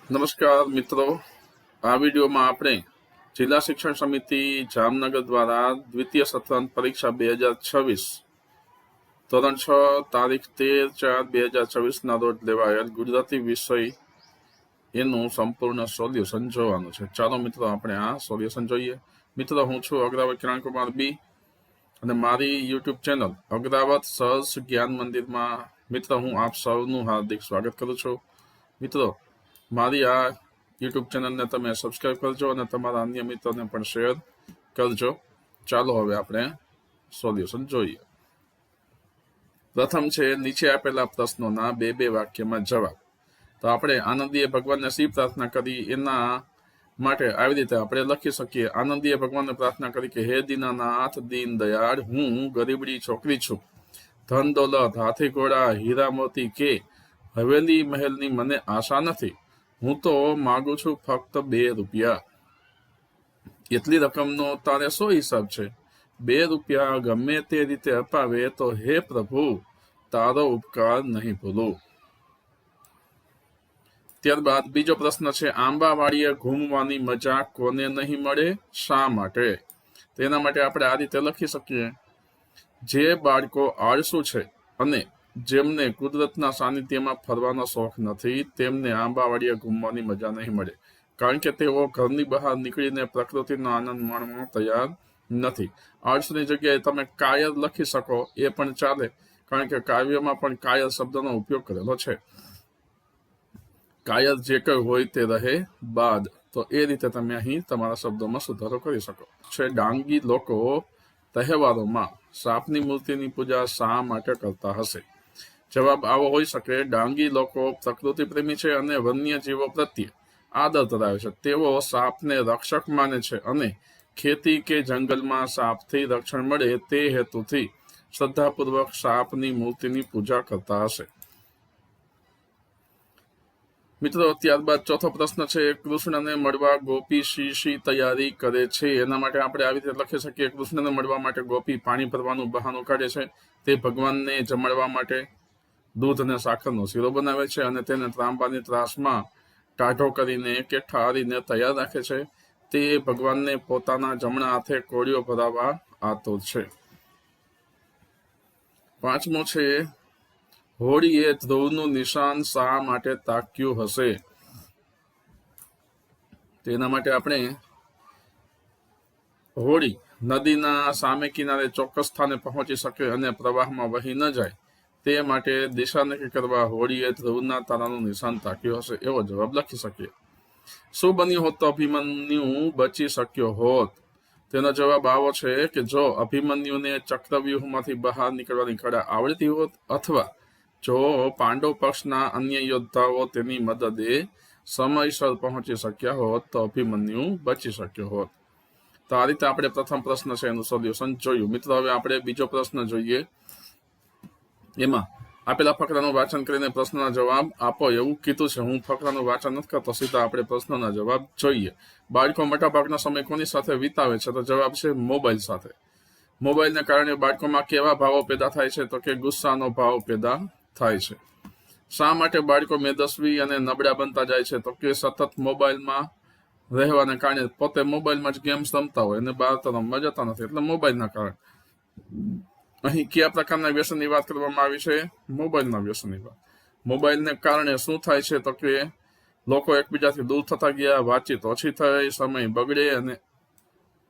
નમસ્કાર મિત્રો, આ વિડીયોમાં આપણે જિલ્લા શિક્ષણ સમિતિ જામનગર દ્વારા દ્વિતીય સત્રાંત પરીક્ષા 2026 ધોરણ 6 તારીખ 13/4/2024 રોજ લેવાયેલ ગુજરાતી વિષય એનું સંપૂર્ણ સોલ્યુશન જોવાનું છે। ચાલો મિત્રો આપણે આ સોલ્યુશન જોઈએ। મિત્રો, હું છું અગ્રાવત કિરણ કુમાર બી અને મારી યુટ્યુબ ચેનલ અગ્રાવત સહજ જ્ઞાન મંદિરમાં મિત્રો હું આપ સૌનું હાર્દિક સ્વાગત કરું છું। મિત્રો, મારી આ યુટ્યુબ ચેનલને તમે સબસ્ક્રાઈબ કરજો અને તમારા અન્ય મિત્રોને પણ શેર કરજો। ચાલો હવે આપણે સોલ્યુશન જોઈએ। પ્રથમ છે નીચે આપેલા પ્રશ્નોના બે વાક્યમાં જવાબ। તો આપણે આનંદીએ ભગવાનને શી પ્રાર્થના કરી એના માટે આવી રીતે આપણે લખી શકીએ। આનંદીએ ભગવાનને પ્રાર્થના કરી કે હે દીનાનાથ દીન દયાળ, હું ગરીબડી છોકરી છું, ધન દોલત હાથી ઘોડા હીરા મોતી કે હવેલી મહેલની મને આશા નથી। હું તો માગુ છું ફક્ત 2 રૂપિયા। એટલી રકમનો તારે શો હિસાબ છે? 2 રૂપિયા ગમે તે રીતે અપાવે તો હે પ્રભુ, તારો ઉપકાર નહીં ભૂલું। ત્યારબાદ બીજો પ્રશ્ન છે આંબાવાડીએ ઘૂમવાની મજા કોને નહીં મળે, શા માટે? તેના માટે આપણે આ રીતે લખી શકીએ, જે બાળકો આળસુ છે અને જેમને કુદરતના સાનિધ્યમાં ફરવાનો શોખ નથી તેમને આંબાવાડીએ ઘૂમવાની મજા નહીં મળે, કારણ કે તેઓ ઘરની બહાર નીકળીને પ્રકૃતિનો આનંદ માણવા તૈયાર નથી। આળસુની જગ્યાએ તમે કાયર લખી શકો, એ પણ ચાલે, કારણ કે કાવ્યમાં પણ કાયર શબ્દનો ઉપયોગ કરેલો છે। કાયર જે કંઈ હોય તે રહે બાદ, તો એ રીતે તમે અહીં તમારા શબ્દોમાં સુધારો કરી શકો છો। ડાંગી લોકો તહેવારોમાં સાપની મૂર્તિની પૂજા શા માટે કરતા હશે? જવાબ આવો હોઈ શકે, ડાંગી લોકો પ્રકૃતિ પ્રેમી છે અને વન્ય જીવો પ્રત્યે આદર ધરાવે છે। તેઓ સાપને રક્ષક માને છે અને ખેતી કે જંગલમાં સાપથી રક્ષણ મળે તે હેતુથી શ્રદ્ધાપૂર્વક સાપની મૂર્તિની પૂજા કરતા હશે। મિત્રો, ત્યારબાદ ચોથો પ્રશ્ન છે કૃષ્ણને મળવા ગોપી શી તૈયારી કરે છે? એના માટે આપણે આવી રીતે લખી શકીએ, કૃષ્ણને મળવા માટે ગોપી પાણી ભરવાનું બહાનું કાઢે છે। તે ભગવાનને જમાડવા માટે દૂધ અને સાકરનો શીરો બનાવે છે અને તેને ત્રાંબાની ત્રાસમાં ટાઢો કરીને કે ઠારીને તૈયાર રાખે છે। તે ભગવાનને પોતાના જમણા હાથે કોળીઓ ભરાવવા આતુર છે। પાંચમો છે હોળીએ ધ્રુવનું નિશાન શા માટે તાક્યું હશે? તેના માટે આપણે હોળી નદીના સામે કિનારે ચોક્કસ સ્થાને પહોંચી શકે અને પ્રવાહમાં વહી ન જાય તે માટે દિશા નક્કી કરવા હોળીએ ધ્રુવના તારાનું નિશાન તાક્યું હશે, એવો જવાબ લખી શકીએ। શું બન્યું હોત તો અભિમન્યુ બચી શક્યો હોત? તેનો જવાબ આવો છે કે જો અભિમન્યુને ચક્રવ્યૂહમાંથી બહાર નીકળવાની કળા આવડતી હોત અથવા જો પાંડવ પક્ષના અન્ય યોદ્ધાઓ તેની મદદે સમયસર પહોંચી શક્યા હોત તો અભિમન્યુ બચી શક્યો હોત। તો આ રીતે આપણે પ્રથમ પ્રશ્ન છે એનું સોલ્યુશન જોયું। મિત્રો, હવે આપણે બીજો પ્રશ્ન જોઈએ। એમાં આપેલા ફકરાનું વાંચન કરીને પ્રશ્નના જવાબ આપો એવું કીધું છે। હું ફકરાનું વાંચન નથી કરતો, સીધા આપણે પ્રશ્નના જવાબ જોઈએ। બાળકો મોટાભાગનો સમય કોની સાથે વિતાવે છે? તો જવાબ છે મોબાઈલ સાથે। મોબાઈલને કારણે બાળકોમાં કેવા ભાવો પેદા થાય છે? તો કે ગુસ્સાનો ભાવ પેદા થાય છે। શા માટે બાળકો મેદસ્વી અને નબળા બનતા જાય છે? તો કે સતત મોબાઈલમાં રહેવાને કારણે પોતે મોબાઈલમાં જ ગેમ્સ રમતા હોય અને બહાર તો રમવા જતા નથી, એટલે મોબાઈલના કારણે। અહીં કયા પ્રકારના વ્યસનની વાત કરવામાં આવી છે? મોબાઈલના વ્યસનની વાત। મોબાઈલને કારણે શું થાય છે? તો કે લોકો એકબીજાથી દૂર થતા ગયા, વાતચીત ઓછી થઈ, સમય બગડે અને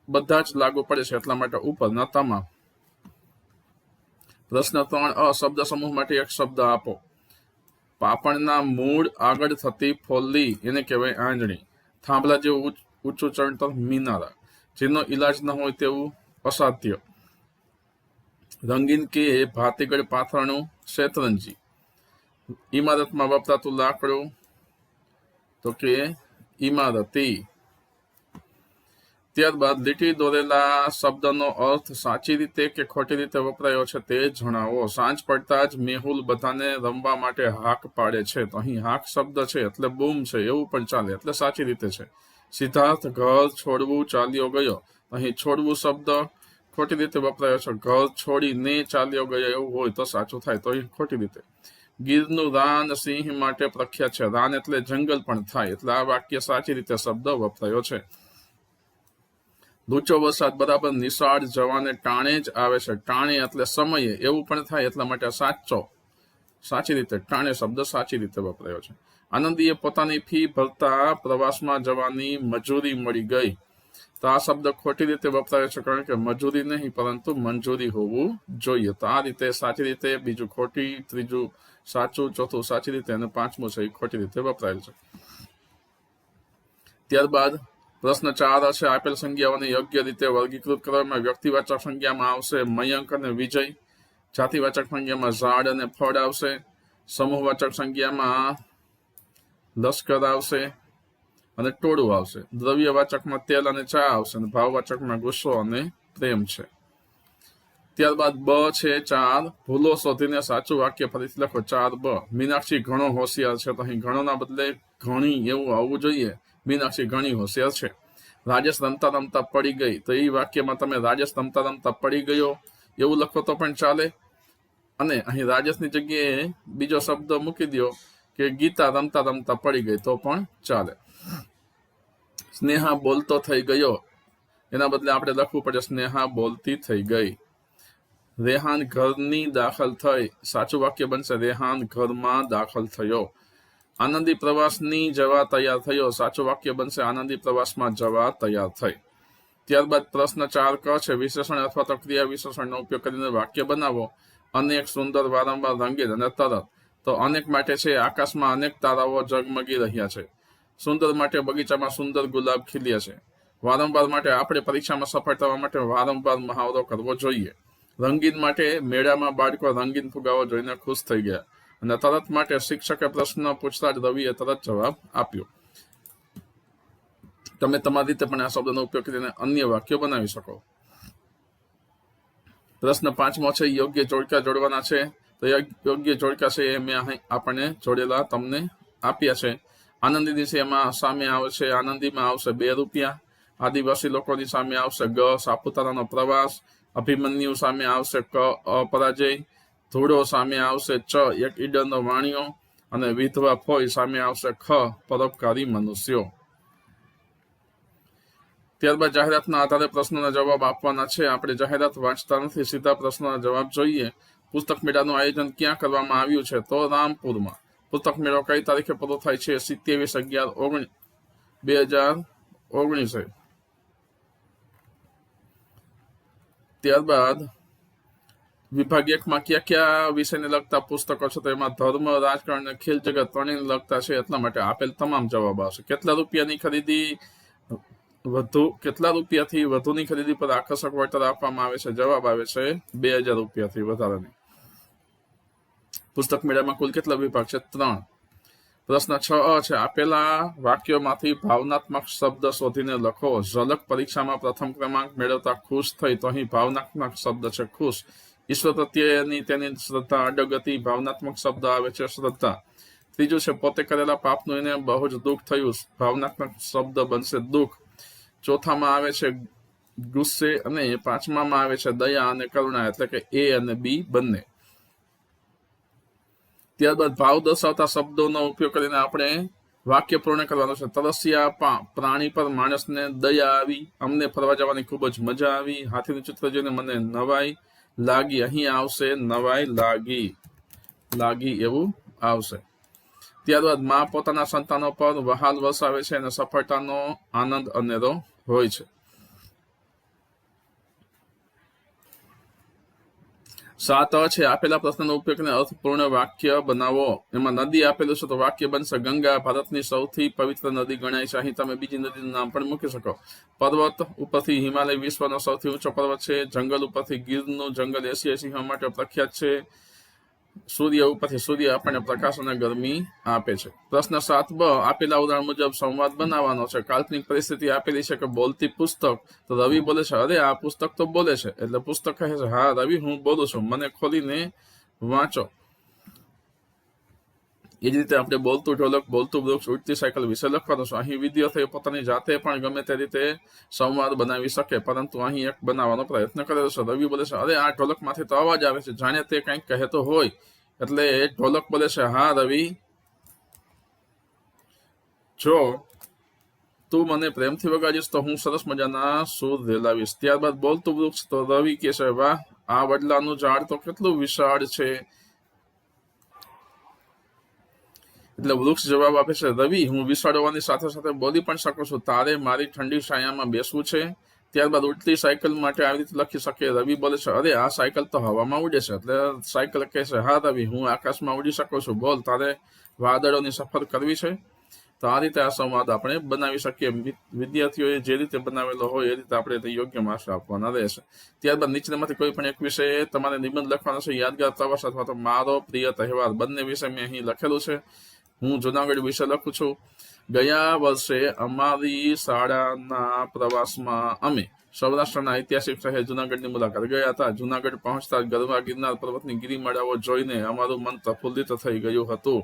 બધા જ લાગુ પડે છે। એટલા માટે ઉપરના તમામ। પ્રશ્ન 3 શબ્દ સમૂહ માટે એક શબ્દ આપો। પાપણના મૂળ આગળ થતી ફોલ્લી એને કહેવાય આંજણી। થાંભલા જેવું ઊંચું ચણતર મિનારા। જેનો ઈલાજ ન હોય તેવું અસાધ્ય। રંગીન કે ભાતીગળ પાથરણું શેતરંજી। ઇમારતમાં વપરાતું લાકડું તો કે ઇમારતી। ત્યારબાદ લીટી દોરેલા શબ્દનો અર્થ સાચી રીતે કે ખોટી રીતે વપરાયો છે તે જણાવો। સાંજ પડતા જ મેહુલ બધાને રમવા માટે હાક પાડે છે। તો અહીં હાક શબ્દ છે એટલે બૂમ છે એવું પણ ચાલે, એટલે સાચી રીતે છે। સિદ્ધાર્થ ઘર છોડવું ચાલ્યો ગયો। અહીં છોડવું શબ્દ ખોટી રીતે વપરાયો છે। ઘર છોડીને ચાલ્યો ગયો એવું હોય તો સાચું થાય, તો અહીં ખોટી રીતે। ગીરનું રાન સિંહ માટે પ્રખ્યાત છે. રાન એટલે જંગલ પણ થાય, એટલે આ વાક્ય સાચી રીતે શબ્દ વપરાયો છે. લૂચો વરસાદ બરાબર નિશાળ જવાને ટાણે જ આવે છે. ટાણે એટલે સમયે, એવું પણ થાય, એટલા માટે સાચી રીતે ટાણે શબ્દ સાચી રીતે વપરાયો છે. આનંદીએ પોતાની ફી ભરતા પ્રવાસમાં જવાની મજૂરી મળી ગઈ. તો આ શબ્દ ખોટી રીતે વપરાયો છે, કારણ કે મજૂરી નહીં પરંતુ મંજૂરી હોવું જોઈએ. તો આ રીતે સાચી રીતે, બીજું ખોટી, ત્રીજું સાચું, ચોથું સાચી રીતે અને પાંચમું છે એ ખોટી રીતે વપરાયેલ છે. ત્યારબાદ પ્રશ્ન 4 હશે, આપેલ સંજ્ઞાઓને યોગ્ય રીતે વર્ગીકૃત કરવામાં. વ્યક્તિવાચક સંજ્ઞામાં આવશે મયંક અને વિજય. જાતિવાચક સંજ્ઞામાં ઝાડ અને ફળ આવશે. સમૂહવાચક સંજ્ઞામાં લશ્કર આવશે અને ટોળું આવશે. દ્રવ્યવાચકમાં તેલ અને ચા આવશે અને ભાવવાચકમાં ગુસ્સો અને પ્રેમ છે. ત્યારબાદ બ છે 4, ભૂલો શોધીને સાચું વાક્ય ફરીથી લખો. 4બ, મીનાક્ષી ઘણો હોશિયાર છે. તો અહીં ઘણોના બદલે ઘણી એવું આવવું જોઈએ. મીનાક્ષી ઘણી હોશિયાર છે. રાજેશ રમતા રમતા પડી ગઈ. તો એ વાક્યમાં તમે રાજેશ રમતા રમતા પડી ગયો એવું લખો તો પણ ચાલે, અને અહીં રાજેશની જગ્યાએ બીજો શબ્દ મૂકી દો કે ગીતા રમતા રમતા પડી ગઈ તો પણ ચાલે. સ્નેહા બોલતો થઈ ગયો, એના બદલે આપણે લખવું પડે સ્નેહા બોલતી થઈ ગઈ. રેહાન ઘરની દાખલ થઈ. સાચું વાક્ય બનશે રેહાન ઘરમાં દાખલ થયો. આનંદી પ્રવાસની જવા તૈયાર થયો. સાચું વાક્ય બનશે આનંદી પ્રવાસમાં જવા તૈયાર થઈ. ત્યારબાદ પ્રશ્ન 4 ક છે, વિશેષણ અથવા તો ક્રિયા વિશેષણનો ઉપયોગ કરીને વાક્ય બનાવો. અનેક, સુંદર, વારંવાર, રંગીન અને તરત. તો અનેક માટે છે આકાશમાં અનેક તારાઓ ઝગમગી રહ્યા છે. સુંદર માટે બગીચામાં સુંદર ગુલાબ ખીલ્યા છે. વારંવાર માટે આપણે પરીક્ષામાં સફળ થવા માટે વારંવાર મહાવરો કરવો જોઈએ. રંગીન માટે મેળામાં બાળકો રંગીન ફુગાવો જોઈને ખુશ થઈ ગયા. અને તરત માટે શિક્ષકે પ્રશ્ન પૂછતા જ રવિએ તરત જવાબ આપ્યો. તમે તમારી રીતે પણ આ શબ્દનો ઉપયોગ કરીને અન્ય વાક્યો બનાવી શકો. પ્રશ્ન 5મો છે, યોગ્ય જોડકા જોડવાના છે. તો યોગ્ય જોડકા છે એ મેં આપણને જોડેલા તમને આપ્યા છે. આનંદીની છે એમાં સામે આવશે, આનંદીમાં આવશે 2 રૂપિયા. આદિવાસી લોકોની સામે આવશે ગ, સાપુતારાનો પ્રવાસ. અભિમન્યુ સામે આવશે ક, અપરાજય. ધૂળો સામે આવશે ચ, એક ઈડરનો વાણિયો. અને વિધવા ફોય સામે આવશે ખ, પરોપકારી મનુષ્યો. ત્યારબાદ જાહેરાતના આધારે પ્રશ્નોના જવાબ આપવાના છે. આપણે જાહેરાત વાંચતા નથી, સીધા પ્રશ્નોના જવાબ જોઈએ. પુસ્તક મેળાનું આયોજન ક્યાં કરવામાં આવ્યું છે? તો રામપુરમાં. પુસ્તક મેળો કઈ તારીખે પૂરો થાય છે? 27/11/2019. ત્યારબાદ વિભાગ 1માં કયા વિષયને લગતા પુસ્તકો છે? તો એમાં ધર્મ, રાજકારણ અને ખેલ જગત ત્રણેયને લગતા છે, એટલા માટે આપેલ તમામ જવાબ આવશે. કેટલા રૂપિયાની ખરીદી કેટલા રૂપિયાથી વધુની ખરીદી પર આકર્ષક વળતર આપવામાં આવે છે? જવાબ આવે છે 2000 રૂપિયાથી વધારાની. પુસ્તક મેળામાં કુલ કેટલા વિભાગ છે? 3. પ્રશ્ન 6 છે, આપેલા વાક્યોમાંથી ભાવનાત્મક શબ્દ શોધીને લખો. ઝલક પરીક્ષામાં પ્રથમ ક્રમાંક મેળવતા ખુશ થઈ. તો અહીં ભાવનાત્મક શબ્દ છે ખુશ. ઈશ્વર પ્રત્યેની તેની શ્રદ્ધા, અડગતિ. ભાવનાત્મક શબ્દ આવે છે શ્રદ્ધા. ત્રીજું છે, પોતે કરેલા પાપનું એને બહુ જ દુઃખ થયું. ભાવનાત્મક શબ્દ બનશે દુઃખ. ચોથામાં આવે છે ગુસ્સે અને 5મામાં આવે છે દયા અને કરુણા, એટલે કે A અને B બંને. ત્યારબાદ ભાવ દર્શાવતા શબ્દોનો ઉપયોગ કરીને આપણે વાક્ય પૂર્ણ કરવાનું છે. તરસ્યા પ્રાણી પર માણસને દયા આવી. અમને ફરવા જવાની ખૂબ જ મજા આવી. હાથીનું ચિત્ર જોઈને મને નવાઈ લાગી. અહીં આવશે નવાઈ લાગી એવું આવશે. ત્યારબાદ મા પોતાના સંતાનો પર વહાલ વરસાવે છે અને સફળતાનો આનંદ અનેરો હોય છે. 7 છે, આપેલા પ્રશ્નનો ઉપયોગ કરીને અર્થપૂર્ણ વાક્ય બનાવો. એમાં નદી આપેલું છે તો વાક્ય બનશે ગંગા ભારતની સૌથી પવિત્ર નદી ગણાય છે. અહીં તમે બીજી નદીનું નામ પણ મૂકી શકો. પર્વત ઉપરથી હિમાલય વિશ્વનો સૌથી ઊંચો પર્વત છે. જંગલ ઉપરથી ગીરનું જંગલ એશિયાઈ સિંહો માટે પ્રખ્યાત છે. સૂર્ય ઉપરથી સૂર્ય આપણને પ્રકાશ અને ગરમી આપે છે. પ્રશ્ન 7બ, આપેલા ઉદાહરણ મુજબ સંવાદ બનાવવાનો છે. કાલ્પનિક પરિસ્થિતિ આપેલી છે કે બોલતી પુસ્તક. તો રવિ બોલે છે, અરે આ પુસ્તક તો બોલે છે. એટલે પુસ્તક કહે છે, હા રવિ હું બોલું છું, મને ખોલીને વાંચો. એ જ રીતે આપણે બોલતું ઢોલક, બોલતું વૃક્ષ, ઉડતી સાયકલ વિશે લખવાનું છે. અહીં વિદ્યાર્થીઓ પોતાની જાતે પણ ગમે તે રીતે સંવાદ બનાવી શકે, પરંતુ અહીં એક બનાવવાનો પ્રયત્ન કરેલો છે. રવિ બોલે છે, અરે આ ઢોલકમાંથી તો અવાજ આવે છે, જાણે તે કંઈક કહેતો હોય એટલે ઢોલક બોલે છે, હા રવિ, જો તું મને પ્રેમથી વગાડીશ તો હું સરસ મજાના સૂર રેલાવીશ. ત્યારબાદ બોલતું વૃક્ષ. તો રવિ કે છે, વાહ, આ વડલાનું ઝાડ તો કેટલું વિશાળ છે. એટલે વૃક્ષ જવાબ આપે છે, રવિ, હું વિશાળ હોવાની સાથે સાથે બોલી પણ શકું છું. તારે મારી ઠંડી છાયામાં બેસવું છે. ત્યારબાદ ઉડતી સાયકલ માટે આવી રીતે લખી શકે. રવિ બોલે છે, અરે આ સાયકલ તો હવામાં ઉડે છે. એટલે સાયકલ કહે છે, હા રવિ, હું આકાશમાં ઉડી શકું છું. બોલ, તારે વાદળોની સફર કરવી છે. તો આ રીતે આ સંવાદ આપણે બનાવી શકીએ. વિદ્યાર્થીઓએ જે રીતે બનાવેલો હોય એ રીતે આપણે યોગ્ય માર્ક્સ આપવાના રહેશે. ત્યારબાદ નીચેનામાંથી કોઈ પણ એક વિષય તમારે નિબંધ લખવાનો છે. યાદગાર પ્રવાસ અથવા તો મારો પ્રિય તહેવાર, બંને વિષય મેં અહીં લખેલું છે. હું જુનાગઢ વિશે લખું છું. ગયા વર્ષે અમારી શાળાના પ્રવાસમાં અમે સૌરાષ્ટ્રના ઐતિહાસિક શહેર જુનાગઢની મુલાકાત ગયા હતા. જુનાગઢ પહોંચતા ગરવા ગિરનાર પર્વતની ગિરિમાળાઓ જોઈને અમારું મન પ્રફુલ્લિત થઈ ગયું હતું.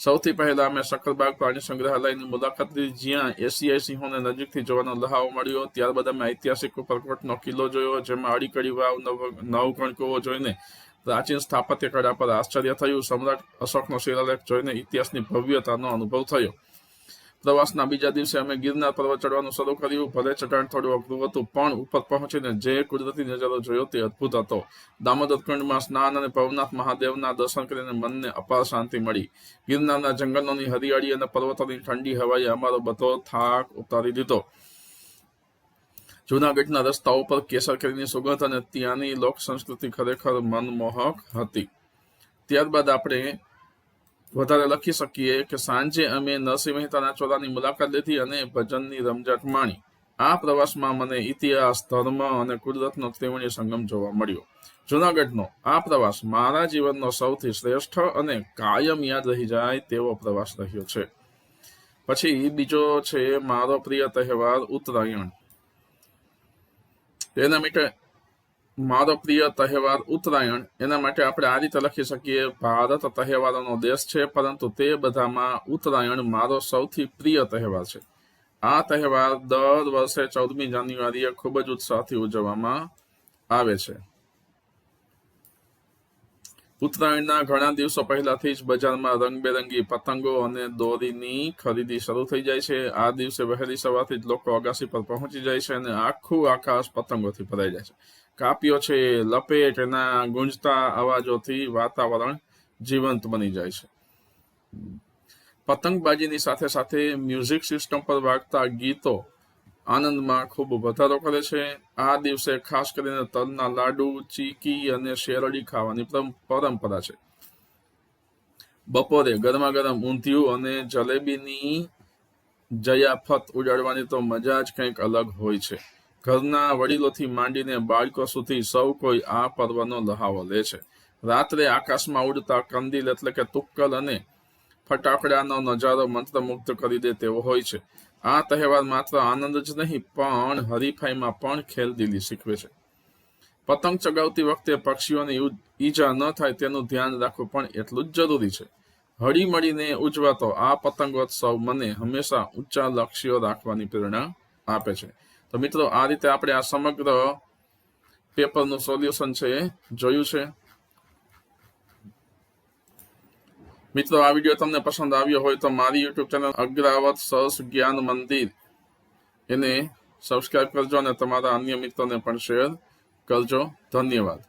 સૌથી પહેલા અમે સક્કરબાગ પ્રાણી સંગ્રહાલયની મુલાકાત લીધી, જ્યાં એશિયાઈ સિંહોને નજીકથી જોવાનો લહાવો મળ્યો. ત્યારબાદ અમે ઐતિહાસિક ઉપરકોટનો કિલ્લો જોયો, જેમાં અડીકડી વાવ, નવઘણ કૂવો જોઈને પ્રાચીન સ્થાપત્ય કળા પર આશ્ચર્ય થયું. સમ્રાટ અશોકનો શિલાલેખ જોઈને ઇતિહાસની ભવ્યતાનો અનુભવ થયો. પ્રવાસના બીજા દિવસે અમે ગિરનાર પર્વત ચડવાનું શરૂ કર્યું. ભલે ચઢાણ થોડું અઘરું હતું, પણ ઉપર પહોંચીને જે કુદરતી નજારો જોયો તે અદભુત હતો. દામોદર કુંડમાં સ્નાન અને ભવનાથ મહાદેવના દર્શન કરીને મનને અપાર શાંતિ મળી. ગિરનારના જંગલોની હરિયાળી અને પર્વતોની ઠંડી હવાએ અમારો બધો થાક ઉતારી દીધો. જૂનાગઢના રસ્તાઓ પર કેસર કેરીની સુગંધ અને ત્યાંની લોક સંસ્કૃતિ ખરેખર મનમોહક હતી. ત્યારબાદ આપણે વધારે લખી શકીએ કે સાંજે અમે નરસિંહ મહેતાના ચોરાની મુલાકાત લીધી અને ભજનની રમઝટ માણી. આ પ્રવાસમાં મને ઇતિહાસ, ધર્મ અને કુદરતનો ત્રિવેણી સંગમ જોવા મળ્યો. જૂનાગઢનો આ પ્રવાસ મારા જીવનનો સૌથી શ્રેષ્ઠ અને કાયમ યાદ રહી જાય તેવો પ્રવાસ રહ્યો છે. પછી બીજો છે મારો પ્રિય તહેવાર ઉત્તરાયણ. એના માટે મારો પ્રિય તહેવાર ઉત્તરાયણ, એના માટે આપણે આ રીતે લખી શકીએ, ભારત તહેવારોનો દેશ છે, પરંતુ તે બધામાં ઉત્તરાયણ મારો સૌથી પ્રિય તહેવાર છે. આ તહેવાર દર વર્ષે 14મી જાન્યુઆરીએ ખૂબ જ ઉત્સાહથી ઉજવવામાં આવે છે. ઉત્તરાયણના ઘણા દિવસો પહેલાથી જ બજારમાં રંગબેરંગી પતંગો અને દોરીની ખરીદી શરૂ થઈ જાય છે. આ દિવસે વહેલી સવારથી જ લોકો અગાસી પર પહોંચી જાય છે અને આખું આકાશ પતંગોથી ભરાઈ જાય છે. કાપ્યો છે, લપેટ, એના ગુંજતા અવાજોથી વાતાવરણ જીવંત બની જાય છે. પતંગબાજીની સાથે સાથે મ્યુઝિક સિસ્ટમ પર વાગતા ગીતો આનંદમાં ખૂબ વધારો કરે છે. આ દિવસે ખાસ કરીને તલના લાડુ, ચીકી અને શેરડી ખાવાની પરંપરા છે. બપોરે ગરમા ગરમ ઊંધિયું અને જલેબીની જયાફત ઉડાડવાની તો મજા જ કંઈક અલગ હોય છે. ઘરના વડીલોથી માંડીને બાળકો સુધી સૌ કોઈ આ પર્વનો લહાવો લે છે. રાત્રે આકાશમાં ઉડતા કંદીલ એટલે કે તુક્કલ અને ફટાકડાનો નજારો મંત્રમુગ્ધ કરી દે તેવો હોય છે. આ તહેવાર માત્ર આનંદ જ નહીં, પણ હરીફાઈમાં પણ ખેલદિલી શીખવે છે. પતંગ ચગાવતી વખતે પક્ષીઓને ઈજા ન થાય તેનું ધ્યાન રાખવું પણ એટલું જ જરૂરી છે. હળી મળીને ઉજવાતો આ પતંગોત્સવ મને હંમેશા ઊંચા લક્ષ્યો રાખવાની પ્રેરણા આપે છે. તો મિત્રો, આ રીતે આપણે આ સમગ્ર પેપરનું સોલ્યુશન છે જોયું છે. મિત્રો, આ વિડીયો તમને પસંદ આવ્યો હોય તો મારી યુટ્યુબ ચેનલ અગ્રાવત સરસ જ્ઞાન મંદિર એને સબસ્ક્રાઇબ કરજો અને તમારા અન્ય મિત્રોને પણ શેર કરજો. ધન્યવાદ.